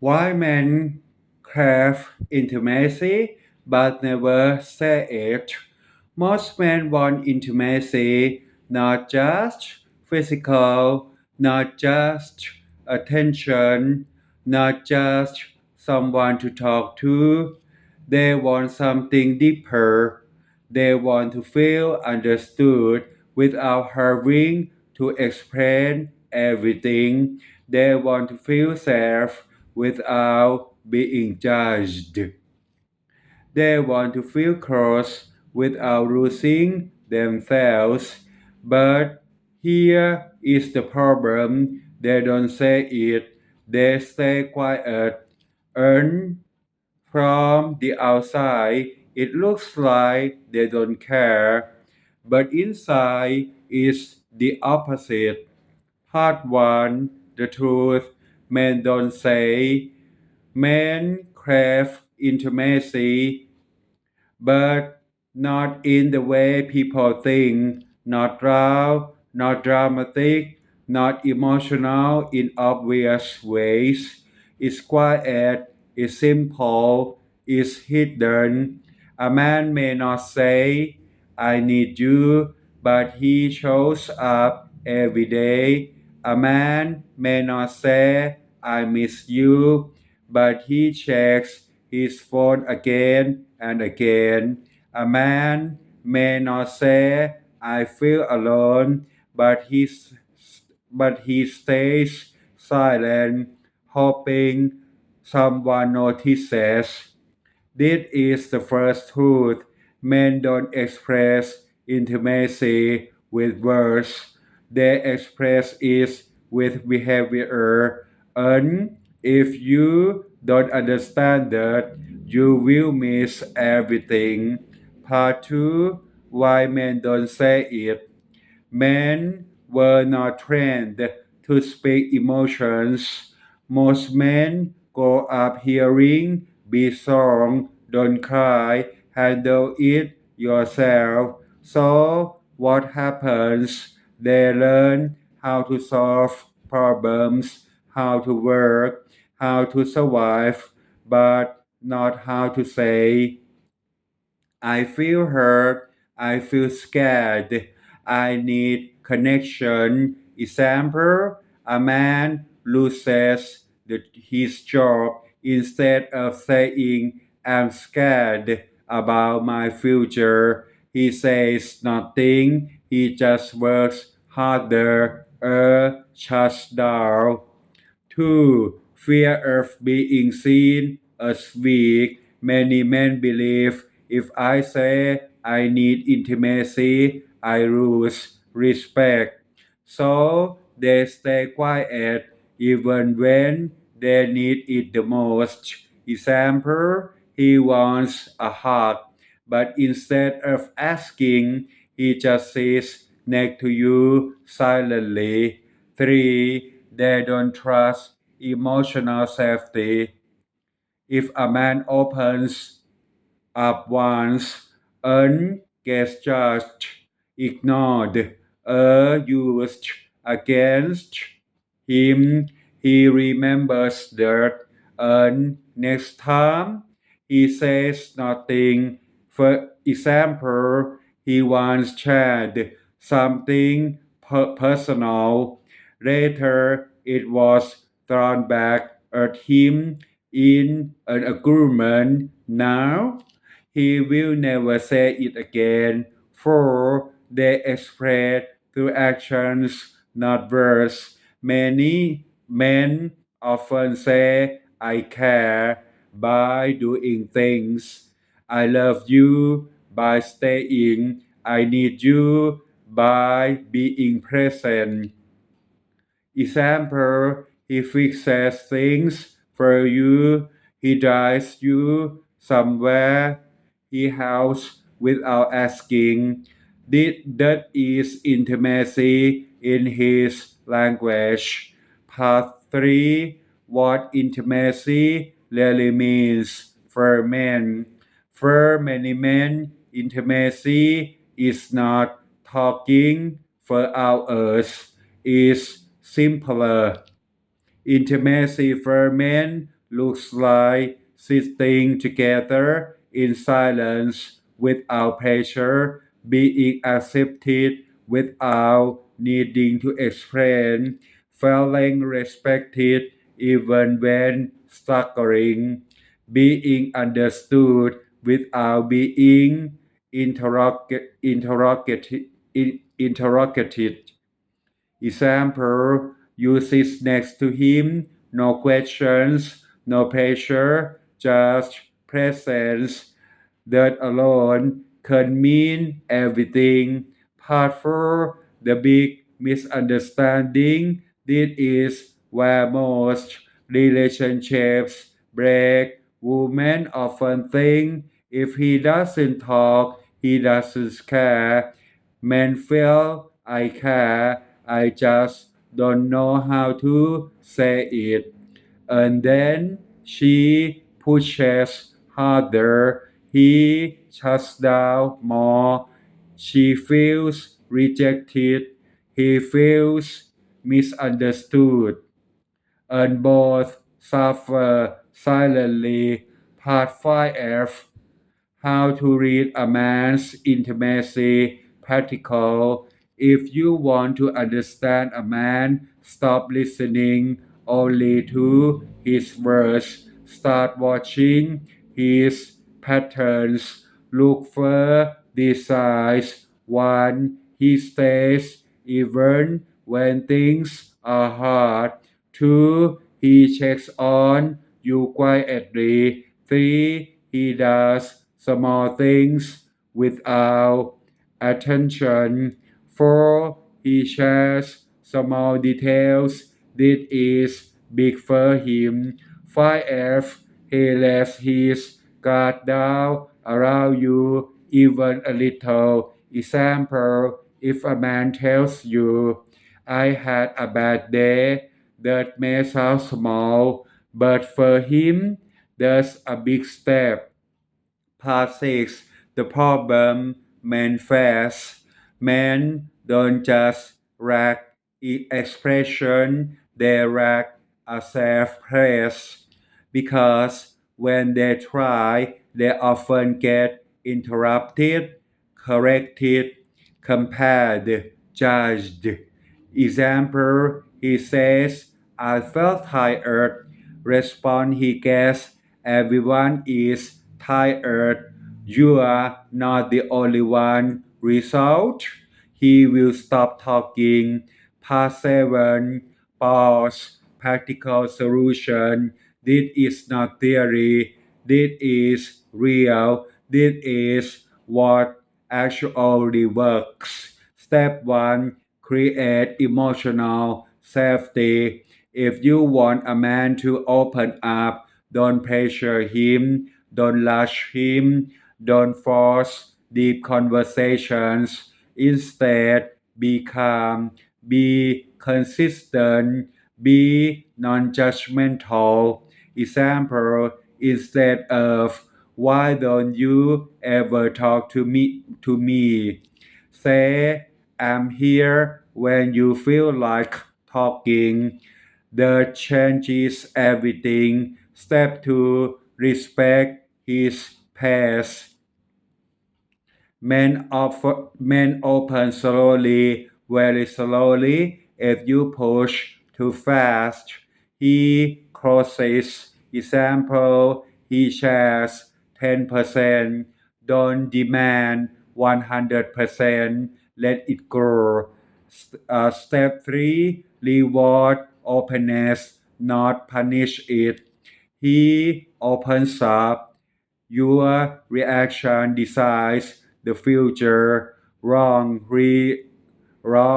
Why men crave intimacy but never say it? Most men want intimacy, not just physical, not just attention, not just someone to talk to. They want something deeper. They want to feel understood without having to explain everything. They want to feel safe without being judged. They want to feel close without losing themselves. But here is the problem: they don't say it, they stay quiet. And from the outside, it looks like they don't care, but inside is the opposite. Part 1: The truth men don't say. Men crave intimacy, but not in the way people think, not loud, not dramatic, not emotional in obvious ways. It's quiet, it's simple, it's hidden. A man may not say, I need you, but he shows up every day. A man may not say, I miss you, but he checks his phone again and again. A man may not say, I feel alone, but he stays silent, hoping someone notices. This is the first truth. Men don't express intimacy with words. They express it with behavior. And if you don't understand that, you will miss everything. Part 2: Why men don't say it. Men were not trained to speak emotions. Most men grow up hearing, be strong, don't cry, handle it yourself. So what happens? They learn how to solve problems, how to work, how to survive, but not how to say, I feel hurt. I feel scared. I need connection. Example: a man loses his job. Instead of saying, I'm scared about my future, he says nothing. He just works harder or shuts down. 2. Fear of being seen as weak. Many men believe if I say I need intimacy, I lose respect. So they stay quiet even when they need it the most. Example: he wants a hug, but instead of asking, he just sits next to you silently. 3. They don't trust emotional safety. If a man opens up once and gets judged, ignored, used against him, he remembers that, and next time he says nothing. For example, he once shared something personal. Later, it was thrown back at him in an agreement. Now, he will never say it again, for they express through actions, not words. Many men often say, I care by doing things. I love you by staying. I need you by being present. Example: he fixes things for you, he drives you somewhere, he helps without asking. That is intimacy in his language. Part 3: What intimacy really means for men. For many men, intimacy is not talking for hours, is simpler. Intimacy for men looks like sitting together in silence without pressure, being accepted without needing to explain, feeling respected even when struggling, being understood without being interrogated. Example, you sit next to him, no questions, no pressure, just presence. That alone can mean everything. Part 4, the big misunderstanding. This is where most relationships break. Women often think if he doesn't talk, he doesn't care. Men feel I care, I just don't know how to say it. And then she pushes harder, he shuts down more. She feels rejected, he feels misunderstood, and both suffer silently. Part 5F, how to read a man's intimacy practical. If you want to understand a man, stop listening only to his words. Start watching his patterns. Look for the signs. 1. He stays even when things are hard. 2. He checks on you quietly. 3. He does small things without attention. 4. He shares small details. This is big for him. 5F. He lets his guard down around you even a little. Example, if a man tells you, I had a bad day, that may sound small, but for him, that's a big step. Part 6. The problem men face. Men don't just lack expression, they lack a safe place. Because when they try, they often get interrupted, corrected, compared, judged. Example, he says, I felt tired. Response he gets, everyone is tired. You are not the only one. Result, he will stop talking. Part 7, pause, practical solution. This is not theory. This is real. This is what actually works. Step 1, create emotional safety. If you want a man to open up, don't pressure him, don't rush him, don't force deep conversations. Instead, be calm, be consistent, be non-judgmental. Example, instead of why don't you ever talk to me? Say I'm here when you feel like talking. The changes everything. Step 2, respect his pace. Men open slowly, very slowly. If you push too fast, he closes. Example, he shares 10%. Don't demand 100%. Let it grow. Step 3, reward openness, not punish it. He opens up. Your reaction decides the future. Wrong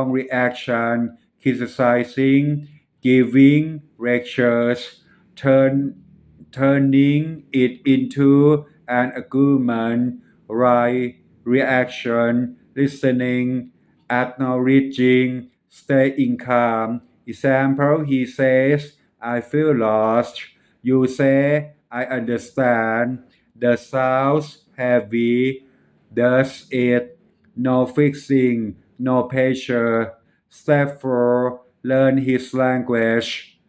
reaction, criticizing, giving lectures, turning it into an argument. Right reaction, listening, acknowledging, staying calm. Example, he says, I feel lost. You say, I understand. The sounds heavy. Does it? No fixing, no pressure. Step 4, learn his language.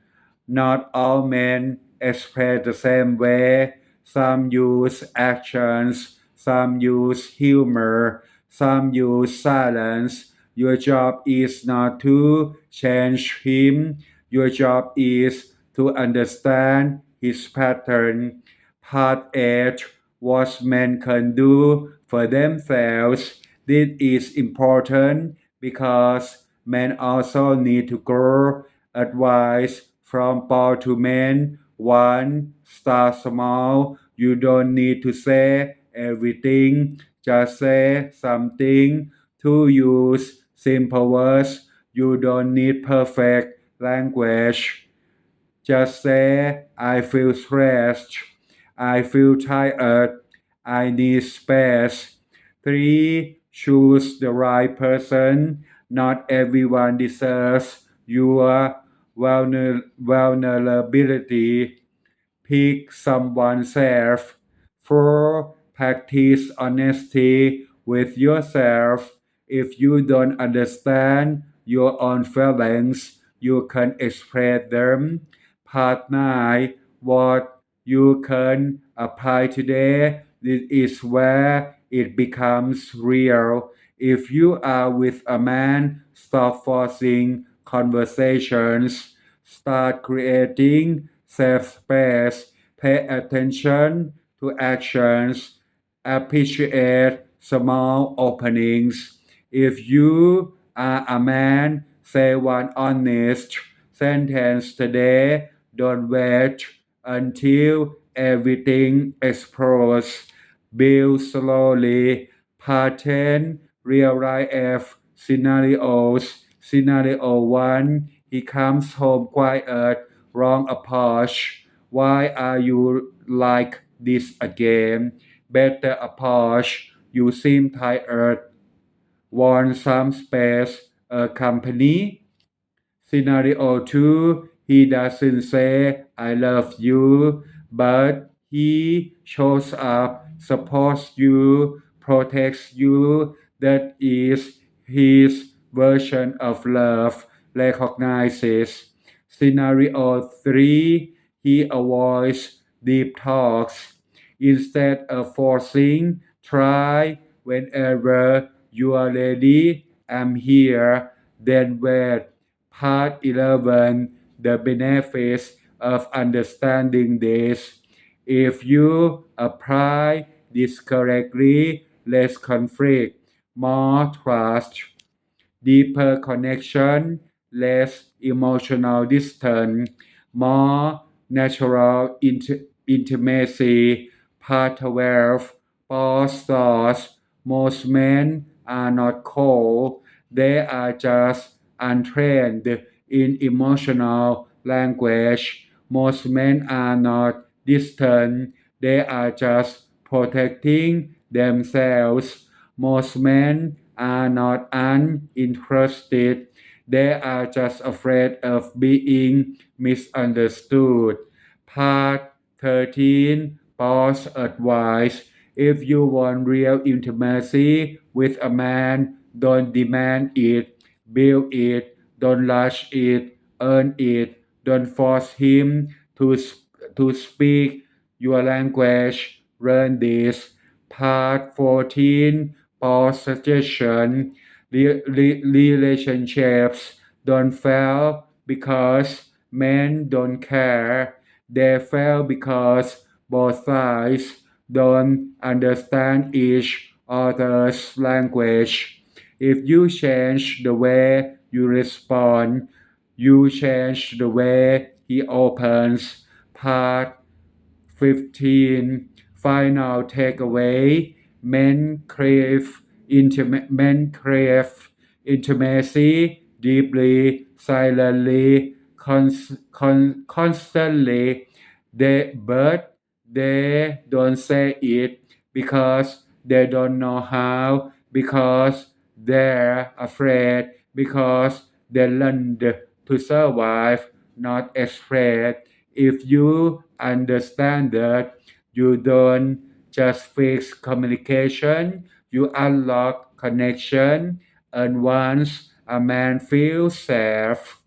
Not all men express the same way. Some use actions, some use humor, some use silence. Your job is not to change him. Your job is to understand his pattern. Part 8. What men can do for themselves. This is important because men also need to grow. Advice from Paul to men. 1. Start small. You don't need to say everything. Just say something. 2. Use simple words. You don't need perfect language. Just say, I feel stressed. I feel tired. I need space. 3. Choose the right person. Not everyone deserves your vulnerability. Pick someone safe. 4. Practice honesty with yourself. If you don't understand your own feelings, you can express them. Part 9. What you can apply today. This is where it becomes real. If you are with a man, stop forcing conversations. Start creating safe space. Pay attention to actions. Appreciate small openings. If you are a man, say one honest sentence today. Don't wait until everything explodes. Build slowly. Pattern real life scenarios. Scenario 1. He comes home quiet. Wrong approach. Why are you like this again? Better approach. You seem tired. Want some space, a company? Scenario 2. He doesn't say, I love you, but he shows up, supports you, protects you. That is his version of love, recognizes. Scenario 3. He avoids deep talks. Instead of forcing, try whenever you are ready. I'm here. Then wait. Part 11. The benefits of understanding this. If you apply this correctly, less conflict, more trust, deeper connection, less emotional distance, more natural intimacy. Part 12. Paul's thoughts. Most men are not cold, they are just untrained in emotional language. Most men are not distant, they are just protecting themselves. Most men are not uninterested, they are just afraid of being misunderstood. Part 13. Paul's advice. If you want real intimacy with a man, don't demand it, build it, don't rush it, earn it, don't force him to speak your language. Learn this. Part 14. Paul's suggestion. Relationships don't fail because men don't care. They fail because both sides don't understand each other's language. If you change the way you respond, you change the way he opens. Part 15. Final takeaway. Men crave intimacy deeply, silently, constantly. But they don't say it because they don't know how, because they're afraid, because they learned to survive, not express. If you understand that, you don't just fix communication, you unlock connection. And once a man feels safe,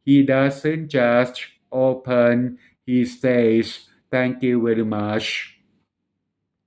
he doesn't just open, he stays. Thank you very much.